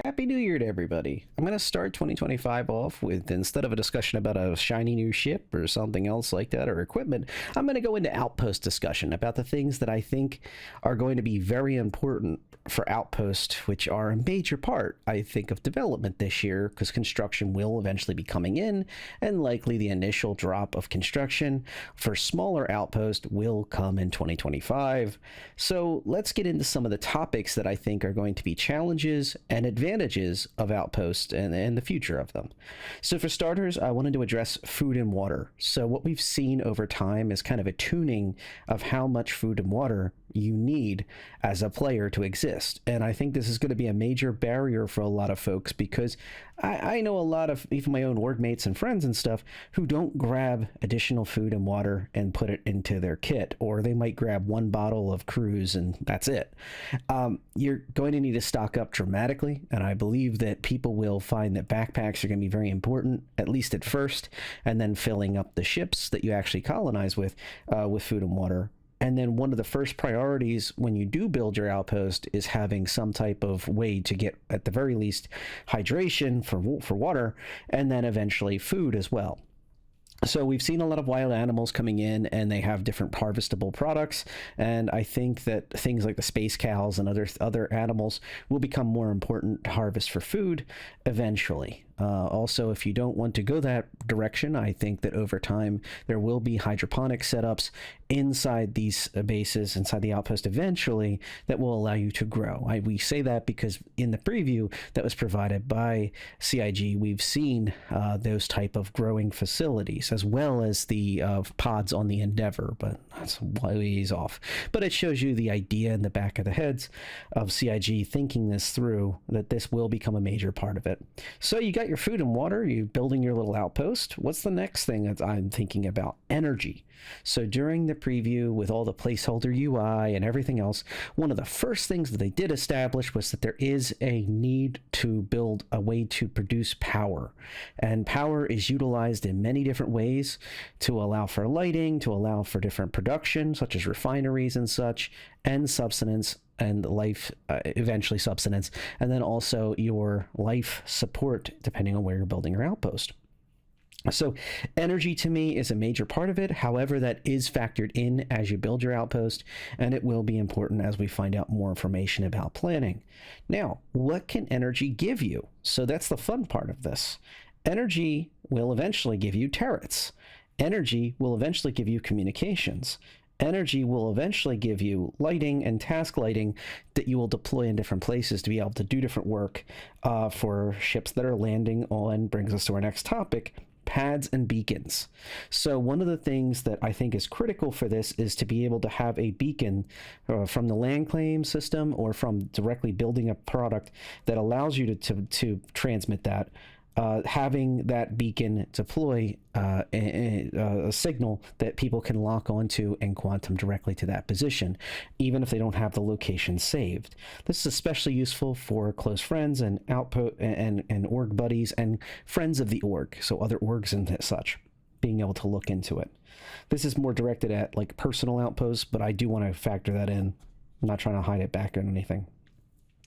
Happy New Year to everybody. I'm going to start 2025 off with, instead of a discussion about a shiny new ship or something else like that or equipment, I'm going to go into Outpost discussion about the things that I think are going to be very important for Outpost, which are a major part, I think, of development this year, because construction will eventually be coming in, and likely the initial drop of construction for smaller Outpost will come in 2025. So let's get into some of the topics that I think are going to be challenges and advantages of Outpost and the future of them. So for starters, I wanted to address food and water. So what we've seen over time is kind of a tuning of how much food and water you need as a player to exist. And I think this is going to be a major barrier for a lot of folks, because I know a lot of even my own org mates and friends and stuff who don't grab additional food and water and put it into their kit, or they might grab one bottle of cruise and that's it. You're going to need to stock up dramatically, and I believe that people will find that backpacks are going to be very important, at least at first, and then filling up the ships that you actually colonize with food and water. And then one of the first priorities when you do build your outpost is having some type of way to get, at the very least, hydration for water, and then eventually food as well. So we've seen a lot of wild animals coming in, and they have different harvestable products, and I think that things like the space cows and other animals will become more important to harvest for food eventually. Also, if you don't want to go that direction, I think that over time there will be hydroponic setups inside these bases, inside the outpost eventually, that will allow you to grow. We say that because in the preview that was provided by CIG, we've seen those type of growing facilities, as well as the pods on the Endeavor, but that's ways off. But it shows you the idea in the back of the heads of CIG thinking this through, that this will become a major part of it. So you got your food and water, you building your little outpost. What's the next thing that I'm thinking about? Energy. So during the preview, with all the placeholder UI and everything else, one of the first things that they did establish was that there is a need to build a way to produce power. And power is utilized in many different ways to allow for lighting, to allow for different production, such as refineries and such, and subsistence and life, eventually subsistence, and then also your life support, depending on where you're building your outpost. So energy to me is a major part of it. However, that is factored in as you build your outpost, and it will be important as we find out more information about planning. Now, what can energy give you? So that's the fun part of this. Energy will eventually give you turrets. Energy will eventually give you communications. Energy will eventually give you lighting and task lighting that you will deploy in different places to be able to do different work for ships that are landing on, brings us to our next topic, pads and beacons. So one of the things that I think is critical for this is to be able to have a beacon from the land claim system, or from directly building a product that allows you to transmit that. Having that beacon deploy a signal that people can lock onto and quantum directly to that position, even if they don't have the location saved. This is especially useful for close friends and outpost and org buddies and friends of the org, so other orgs and such, being able to look into it. This is more directed at like personal outposts, but I do want to factor that in. I'm not trying to hide it back or anything.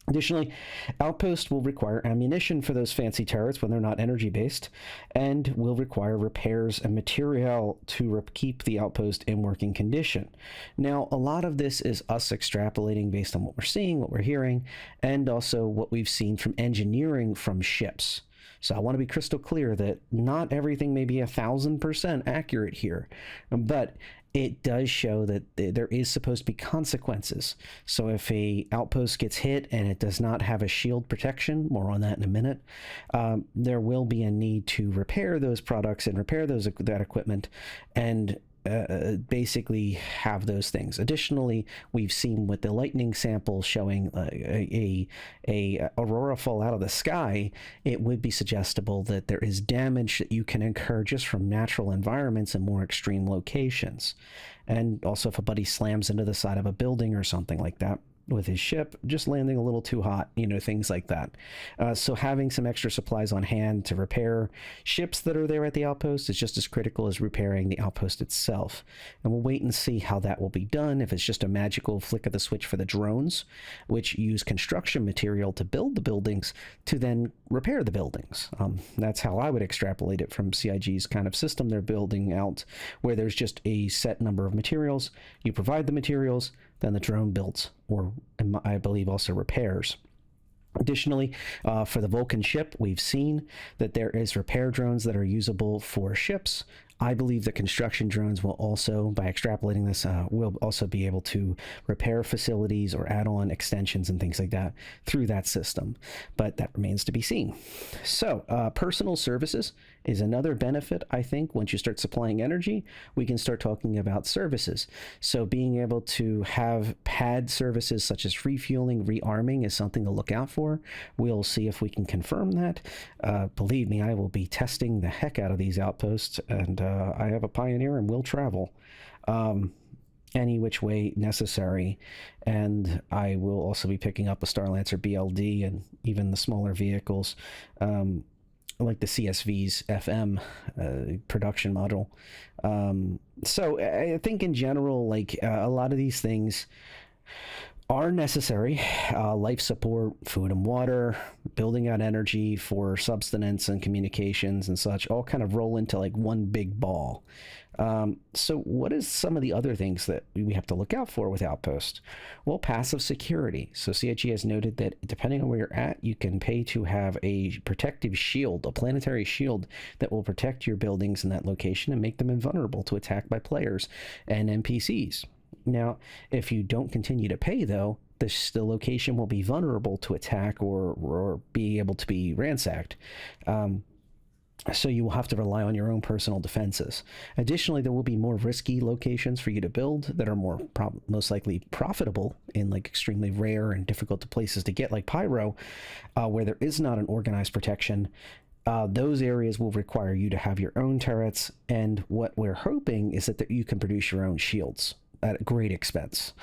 Additionally, Outpost will require ammunition for those fancy turrets when they're not energy-based, and will require repairs and material to keep the outpost in working condition. Now, a lot of this is us extrapolating based on what we're seeing, what we're hearing, and also what we've seen from engineering from ships. So I want to be crystal clear that not everything may be 1,000% accurate here, but it does show that there is supposed to be consequences. So if a outpost gets hit and it does not have a shield protection, more on that in a minute, there will be a need to repair those products and repair that equipment, and basically have those things. Additionally, we've seen with the lightning sample showing a aurora fall out of the sky, it would be suggestible that there is damage that you can incur just from natural environments in more extreme locations. And also if a buddy slams into the side of a building or something like that, with his ship just landing a little too hot, things like that. So having some extra supplies on hand to repair ships that are there at the outpost is just as critical as repairing the outpost itself. And we'll wait and see how that will be done, if it's just a magical flick of the switch for the drones, which use construction material to build the buildings to then repair the buildings. That's how I would extrapolate it from CIG's kind of system they're building out, where there's just a set number of materials. You provide the materials, then the drone builds, or I believe also repairs. Additionally, for the Vulcan ship, we've seen that there is repair drones that are usable for ships. I believe that construction drones will also, by extrapolating this, will also be able to repair facilities or add on extensions and things like that through that system. But that remains to be seen. So personal services is another benefit, I think. Once you start supplying energy, we can start talking about services. So being able to have pad services such as refueling, rearming is something to look out for. We'll see if we can confirm that. Believe me, I will be testing the heck out of these outposts, and I have a Pioneer and will travel any which way necessary. And I will also be picking up a Starlancer BLD and even the smaller vehicles, like the CSV's FM production module. So I think in general, like a lot of these things are necessary. Life support, food and water, building out energy for subsistence and communications and such, all kind of roll into like one big ball. So what is some of the other things that we have to look out for with Outpost? Well, passive security. So CIG has noted that depending on where you're at, you can pay to have a protective shield, a planetary shield that will protect your buildings in that location and make them invulnerable to attack by players and NPCs. Now, if you don't continue to pay, though, the location will be vulnerable to attack or be able to be ransacked. So you will have to rely on your own personal defenses. Additionally, there will be more risky locations for you to build that are more most likely profitable in like extremely rare and difficult places to get, like Pyro, where there is not an organized protection. Those areas will require you to have your own turrets, and what we're hoping is that you can produce your own shields at a great expense.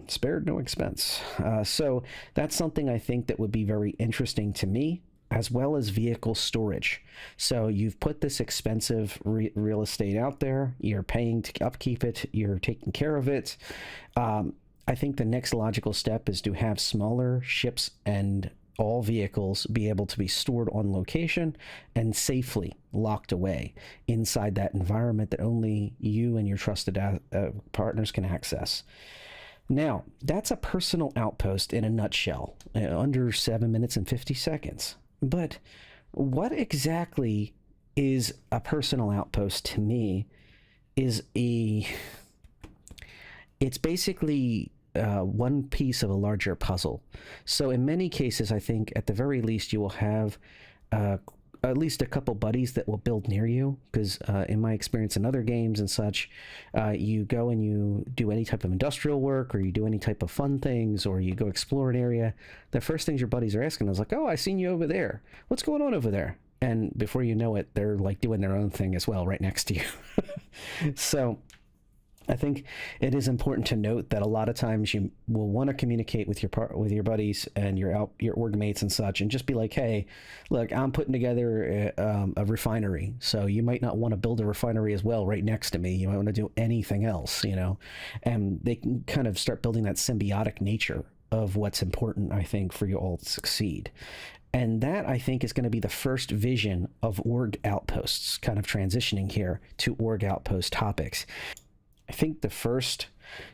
Spared no expense. So that's something I think that would be very interesting to me, as well as vehicle storage. So you've put this expensive real estate out there, you're paying to upkeep it, you're taking care of it. I think the next logical step is to have smaller ships and all vehicles be able to be stored on location and safely locked away inside that environment that only you and your trusted partners can access. Now, that's a personal outpost in a nutshell, under 7 minutes and 50 seconds. But what exactly is a personal outpost to me is it's basically one piece of a larger puzzle. So in many cases, I think at the very least you will have at least a couple buddies that will build near you, because in my experience in other games and such, you go and you do any type of industrial work, or you do any type of fun things, or you go explore an area. The first things your buddies are asking is like, oh, I seen you over there. What's going on over there? And before you know it, they're like doing their own thing as well right next to you. So I think it is important to note that a lot of times you will want to communicate with your buddies and your org mates and such, and just be like, hey, look, I'm putting together a refinery, so you might not want to build a refinery as well right next to me. You might want to do anything else, and they can kind of start building that symbiotic nature of what's important, I think, for you all to succeed. And that, I think, is going to be the first vision of org outposts, kind of transitioning here to org outpost topics. I think the first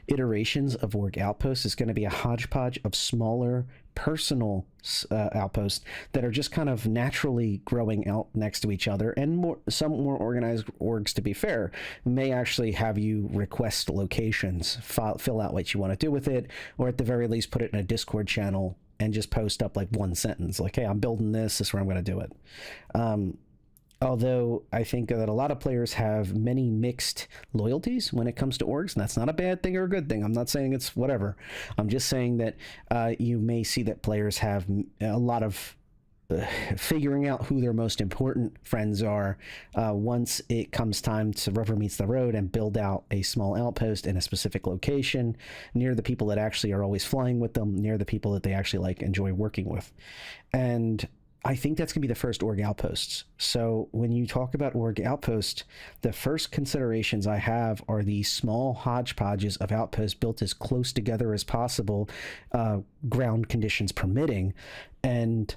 iterations of org outposts is going to be a hodgepodge of smaller personal outposts that are just kind of naturally growing out next to each other, and some more organized orgs, to be fair, may actually have you request locations, fill out what you want to do with it, or at the very least put it in a Discord channel and just post up like one sentence like, hey, I'm building this is where I'm going to do it. Although I think that a lot of players have many mixed loyalties when it comes to orgs, and that's not a bad thing or a good thing. I'm not saying it's whatever. I'm just saying that you may see that players have a lot of figuring out who their most important friends are once it comes time to rubber meets the road and build out a small outpost in a specific location near the people that actually are always flying with them, near the people that they actually like enjoy working with. And I think that's going to be the first org outposts. So when you talk about org outpost, the first considerations I have are these small hodgepodges of outposts built as close together as possible, ground conditions permitting, and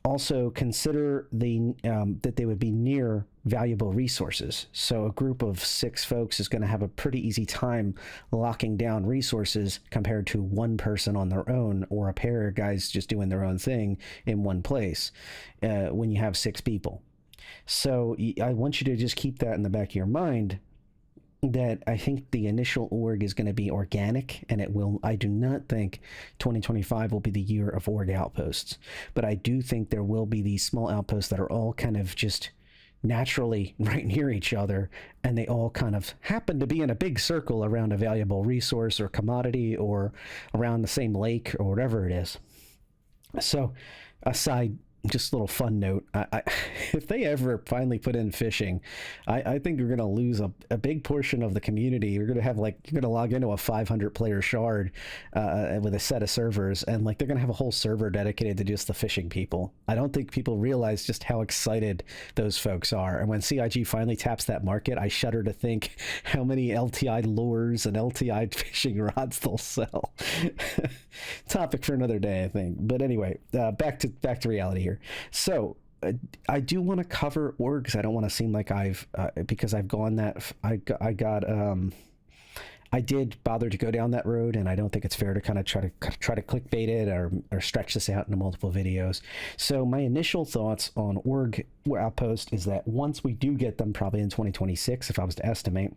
also consider that they would be near valuable resources. So a group of 6 folks is going to have a pretty easy time locking down resources compared to one person on their own, or a pair of guys just doing their own thing in one place when you have 6 people. So I want you to just keep that in the back of your mind, that I think the initial org is going to be organic, and I do not think 2025 will be the year of org outposts, but I do think there will be these small outposts that are all kind of just naturally right near each other, and they all kind of happen to be in a big circle around a valuable resource or commodity, or around the same lake or whatever it is. So aside, just a little fun note, if they ever finally put in fishing, I think you're going to lose a big portion of the community. You're going to have you're going to log into a 500 player shard with a set of servers, and they're going to have a whole server dedicated to just the fishing people. I don't think people realize just how excited those folks are. And when CIG finally taps that market, I shudder to think how many LTI lures and LTI fishing rods they'll sell. Topic for another day, I think. But anyway, back to reality here. So I do want to cover orgs. I don't want to seem like because I've gone that I did bother to go down that road, and I don't think it's fair to kind of try to clickbait it or stretch this out into multiple videos. So my initial thoughts on org outpost is that once we do get them, probably in 2026, if I was to estimate,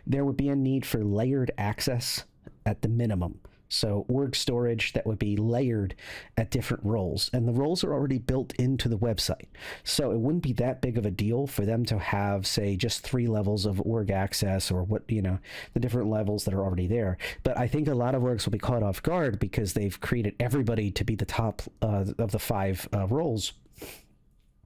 there would be a need for layered access at the minimum. So org storage that would be layered at different roles, and the roles are already built into the website. So it wouldn't be that big of a deal for them to have, say, just 3 levels of org access, or the different levels that are already there. But I think a lot of orgs will be caught off guard because they've created everybody to be the top of the 5 roles.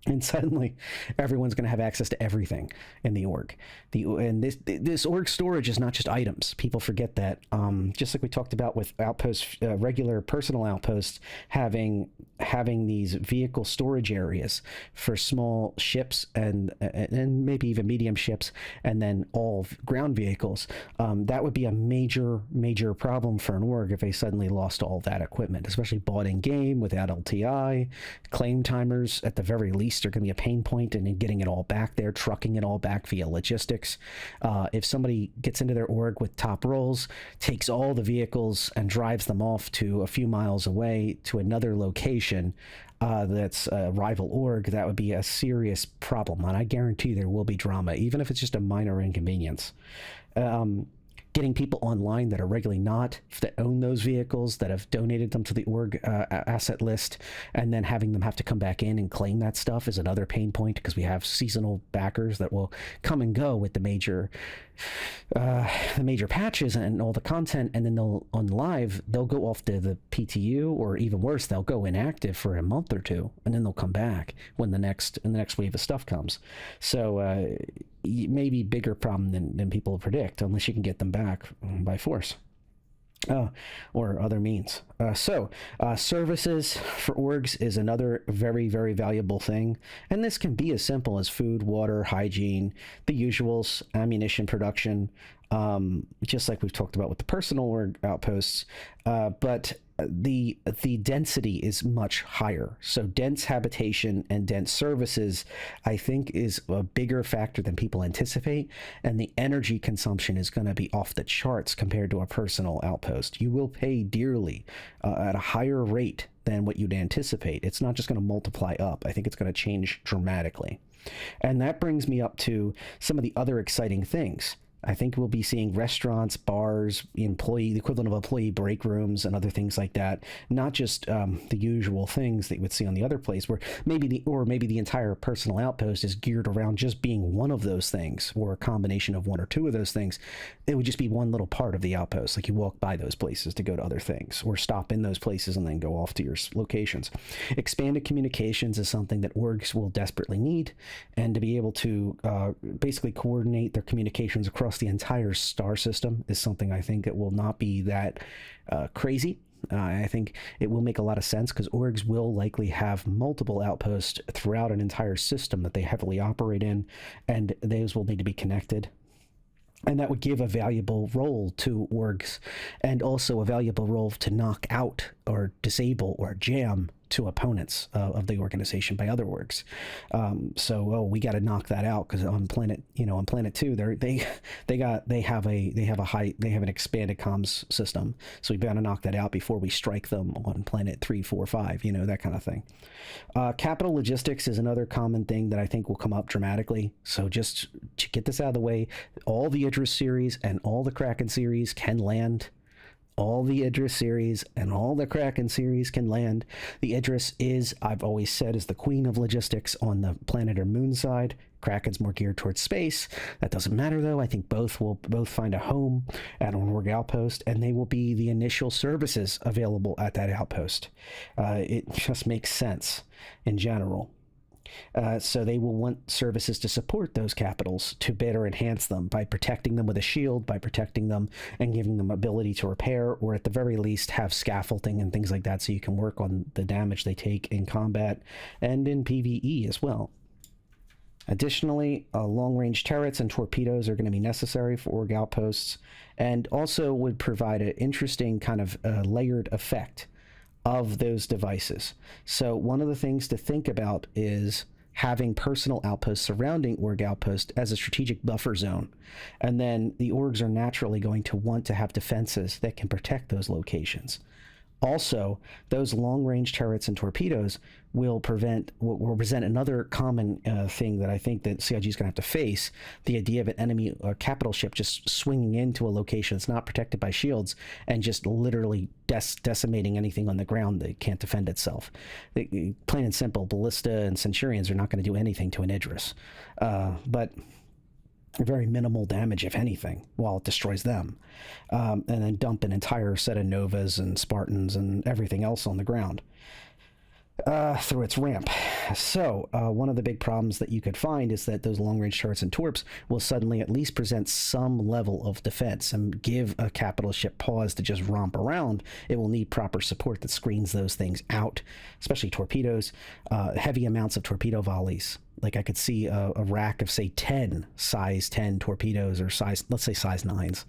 And suddenly, everyone's going to have access to everything in the org. And this org storage is not just items. People forget that. Just like we talked about with outposts, regular personal outposts, having these vehicle storage areas for small ships and maybe even medium ships, and then all ground vehicles. That would be a major problem for an org if they suddenly lost all that equipment, especially bought in game without LTI. Claim timers, at the very least, are going to be a pain point, and in getting it all back there, trucking it all back via logistics. If somebody gets into their org with top roles, takes all the vehicles and drives them off to a few miles away to another location that's a rival org, that would be a serious problem, and I guarantee there will be drama, even if it's just a minor inconvenience. Getting people online that are regularly that own those vehicles, that have donated them to the org asset list, and then having them have to come back in and claim that stuff is another pain point, because we have seasonal backers that will come and go with the major patches and all the content, and then they'll go off to the PTU, or even worse, they'll go inactive for a month or 2, and then they'll come back when the next wave of stuff comes. So maybe bigger problem than people predict, unless you can get them back by force or other means. Services for orgs is another very, very valuable thing, and this can be as simple as food, water, hygiene, the usuals, ammunition production, just like we've talked about with the personal org outposts, but the density is much higher. So dense habitation and dense services, I think, is a bigger factor than people anticipate, and the energy consumption is going to be off the charts compared to a personal outpost. You will pay dearly at a higher rate than what you'd anticipate. It's not just going to multiply up. I think it's going to change dramatically. And that brings me up to some of the other exciting things. I think we'll be seeing restaurants, bars, the equivalent of employee break rooms, and other things like that. Not just the usual things that you would see on the other place, where maybe the entire personal outpost is geared around just being one of those things, or a combination of one or two of those things. It would just be one little part of the outpost. Like you walk by those places to go to other things, or stop in those places and then go off to your locations. Expanded communications is something that orgs will desperately need, and to be able to basically coordinate their communications across the entire star system is something I think that will not be that crazy. I think it will make a lot of sense, because orgs will likely have multiple outposts throughout an entire system that they heavily operate in, and those will need to be connected. And that would give a valuable role to orgs, and also a valuable role to knock out or disable or jam to opponents of the organization by other orgs. We got to knock that out, because on planet 2, they have an expanded comms system. So we better knock that out before we strike them on planet 3, 4, 5. That kind of thing. Capital logistics is another common thing that I think will come up dramatically. So just to get this out of the way, all the Idris series and all the Kraken series can land. All the Idris series and all the Kraken series can land. The Idris is, I've always said, is the queen of logistics on the planet or moon side. Kraken's more geared towards space. That doesn't matter, though. I think both will find a home at an org outpost, and they will be the initial services available at that outpost. It just makes sense in general. So they will want services to support those capitals, to better enhance them by protecting them with a shield, by protecting them and giving them ability to repair, or at the very least have scaffolding and things like that, so you can work on the damage they take in combat and in PvE as well. Additionally, long-range turrets and torpedoes are going to be necessary for org outposts, and also would provide an interesting kind of layered effect of those devices. So one of the things to think about is having personal outposts surrounding org outpost as a strategic buffer zone. And then the orgs are naturally going to want to have defenses that can protect those locations. Also, those long-range turrets and torpedoes will present another common thing that I think that CIG is going to have to face: the idea of an enemy or capital ship just swinging into a location that's not protected by shields and just literally decimating anything on the ground that can't defend itself. Plain and simple, Ballista and Centurions are not going to do anything to an Idris, but very minimal damage, if anything, while it destroys them, and then dump an entire set of Novas and Spartans and everything else on the ground through its ramp. So one of the big problems that you could find is that those long-range turrets and torps will suddenly at least present some level of defense and give a capital ship pause to just romp around. It will need proper support that screens those things out, especially torpedoes, heavy amounts of torpedo volleys. Like I could see a rack of, say, 10 size 10 torpedoes, or let's say size 9s,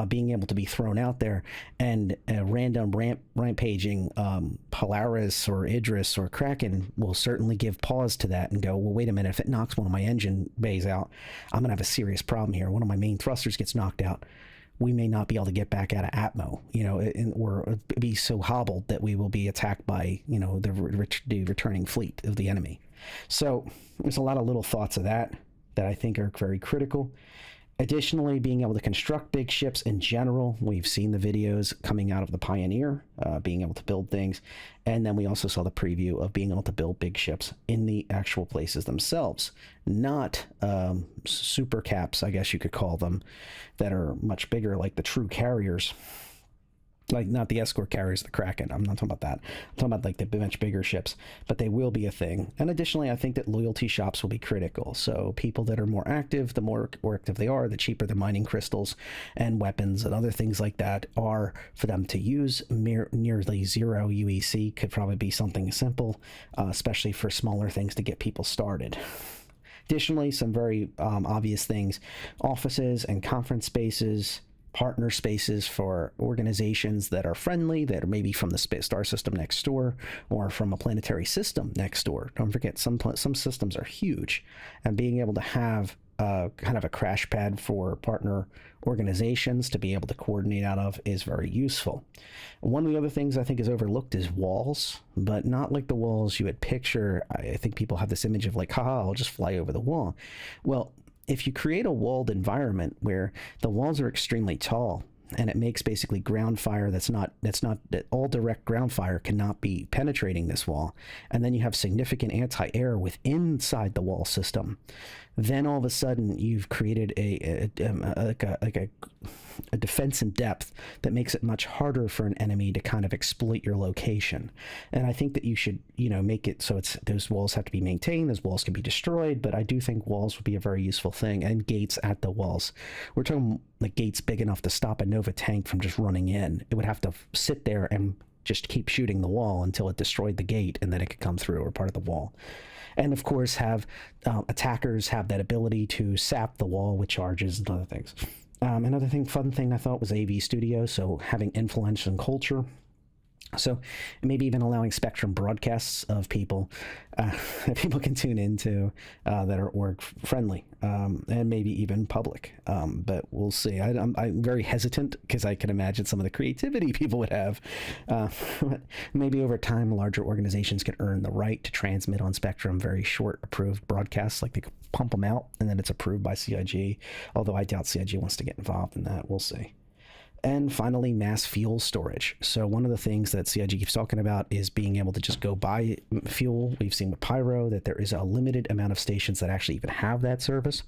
being able to be thrown out there, and random rampaging Polaris or Idris or Kraken will certainly give pause to that and go, well, wait a minute, if it knocks one of my engine bays out, I'm going to have a serious problem here. One of my main thrusters gets knocked out. We may not be able to get back out of Atmo, or be so hobbled that we will be attacked by, the returning fleet of the enemy. So there's a lot of little thoughts of that I think are very critical. Additionally, being able to construct big ships in general. We've seen the videos coming out of the Pioneer, being able to build things. And then we also saw the preview of being able to build big ships in the actual places themselves. Not super caps, I guess you could call them, that are much bigger, like the true carriers. Like, not the escort carriers, the Kraken. I'm not talking about that. I'm talking about like the much bigger ships, but they will be a thing. And additionally, I think that loyalty shops will be critical. So people that are more active, the more active they are, the cheaper the mining crystals and weapons and other things like that are for them to use. Nearly zero UEC could probably be something simple, especially for smaller things to get people started. Additionally, some very obvious things: offices and conference spaces, partner spaces for organizations that are friendly, that are maybe from the star system next door or from a planetary system next door. Don't forget, some systems are huge, and being able to have kind of a crash pad for partner organizations to be able to coordinate out of is very useful. One of the other things I think is overlooked is walls, but not like the walls you would picture. I think people have this image of like, haha, I'll just fly over the wall. Well, if you create a walled environment where the walls are extremely tall, and it makes basically ground fire that all direct ground fire cannot be penetrating this wall, and then you have significant anti-air within inside the wall system, then all of a sudden you've created a defense in depth that makes it much harder for an enemy to kind of exploit your location. And I think that you should, make it so those walls have to be maintained, those walls can be destroyed, but I do think walls would be a very useful thing, and gates at the walls. We're talking like gates big enough to stop a Nova tank from just running in. It would have to sit there and just keep shooting the wall until it destroyed the gate, and then it could come through or part of the wall. And of course have attackers have that ability to sap the wall with charges and other things. Another fun thing I thought was AV Studio, so having influence and culture. So maybe even allowing Spectrum broadcasts of people that people can tune into that are org friendly, and maybe even public. But we'll see. I'm very hesitant because I can imagine some of the creativity people would have. But maybe over time, larger organizations could earn the right to transmit on Spectrum very short approved broadcasts, like they could pump them out and then it's approved by CIG. Although I doubt CIG wants to get involved in that. We'll see. And finally, mass fuel storage. So one of the things that CIG keeps talking about is being able to just go buy fuel. We've seen with Pyro that there is a limited amount of stations that actually even have that service.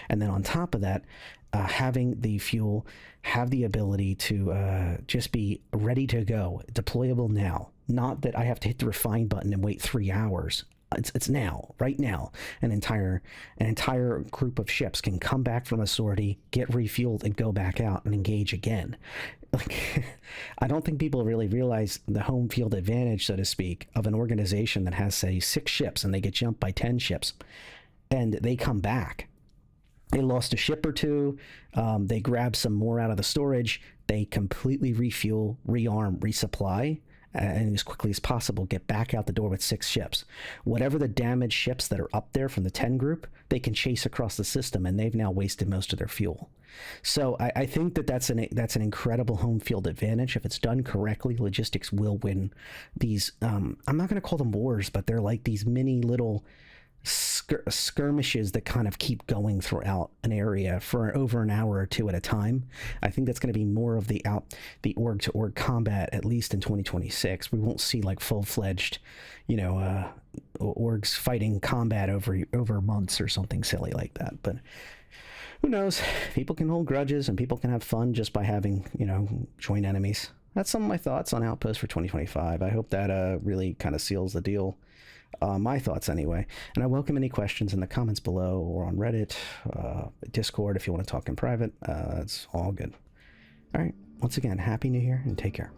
And then on top of that, having the fuel have the ability to just be ready to go, deployable now. Not that I have to hit the refine button and wait 3 hours. It's now, right now. An entire group of ships can come back from a sortie, get refueled, and go back out and engage again. Like, I don't think people really realize the home field advantage, so to speak, of an organization that has, say, 6 ships and they get jumped by 10 ships, and they come back. They lost a ship or two. They grab some more out of the storage. They completely refuel, rearm, resupply, and as quickly as possible get back out the door with 6 ships. Whatever the damaged ships that are up there from the 10 group, they can chase across the system, and they've now wasted most of their fuel. So I think that's an incredible home field advantage. If it's done correctly, logistics will win these. I'm not going to call them wars, but they're like these mini little skirmishes that kind of keep going throughout an area for over an hour or 2 at a time. I think that's going to be more of the org to org combat, at least in 2026. We won't see like full-fledged, orgs fighting combat over months or something silly like that. But who knows? People can hold grudges and people can have fun just by having, joint enemies. That's some of my thoughts on Outpost for 2025. I hope that really kind of seals the deal. My thoughts anyway. And I welcome any questions in the comments below or on Reddit, Discord if you want to talk in private. It's all good. All right. Once again, Happy New Year and take care.